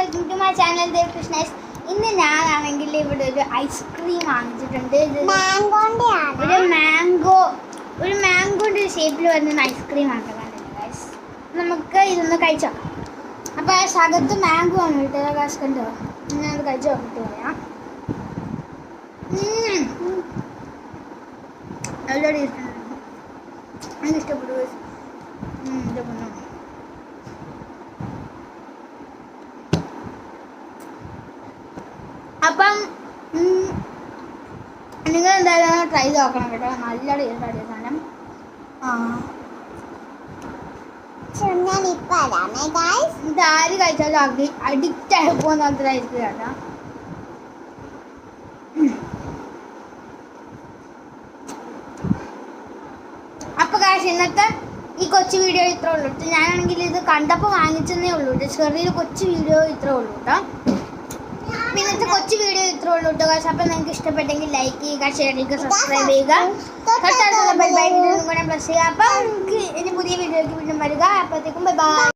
Welcome to my channel Dev Krishnesh. ഇന്ന് ഞാനാണെങ്കിൽ ഇവിടെ ഒരു ഐസ്ക്രീം വാങ്ങിച്ചിട്ടുണ്ട്. ഒരു മാംഗോന്റെ ഷേപ്പിൽ വരുന്ന ഐസ്ക്രീം ആണ്. നമുക്ക് ഇതൊന്ന് കഴിച്ചു നോക്കാം. അപ്പോൾ അകത്ത് മാംഗോ ആണ് കേട്ടോ. കാശ് കണ്ടോ? ഞാനത് കഴിച്ചു നോക്കിട്ട് പറയാം. നല്ല ടേസ്റ്റ് ഉണ്ട്. എനിക്ക് ഇഷ്ടപ്പെട്ടു. ഇഷ്ടപ്പെട്ടു. അപ്പം നിങ്ങൾ എന്തായാലും ട്രൈ ചെയ്ത് നോക്കണം കേട്ടോ. നല്ല ടേസ്റ്റാണ് സാധനം. ഇത് ആര് കഴിച്ചാലും അഡിക്റ്റ് ആയി പോകുന്ന പോലത്തെ ഐസ്ക്രീം കേട്ടോ. അപ്പോൾ കാശ് ഇന്നത്തെ ഈ കൊച്ചു വീഡിയോ ഇത്രേ ഉള്ളൂ. ഞാനാണെങ്കിൽ ഇത് കണ്ടപ്പോൾ വാങ്ങിച്ചെന്നേ ഉള്ളൂ. ചെറിയൊരു കൊച്ചു വീഡിയോ ഇത്രേ ഉള്ളൂ കേട്ടോ. ഇന്നത്തെ കൊച്ചു വീഡിയോ ഇത്രേ ഉള്ളൂ കേട്ടോ കാശ്. അപ്പം നിങ്ങൾക്ക് ഇഷ്ടപ്പെട്ടെങ്കിൽ ലൈക്ക് ചെയ്യുക, ഷെയർ ചെയ്യുക, സബ്സ്ക്രൈബ് ചെയ്യുക, തൊട്ടടുത്തുള്ള ബെൽ ബട്ടൺ കൂടെ പ്രസ് ചെയ്യുക. അപ്പം നമുക്ക് ഇനി പുതിയ വീഡിയോയ്ക്ക് വീണ്ടും വരിക. അപ്പോഴത്തേക്കും ബൈ ബൈ.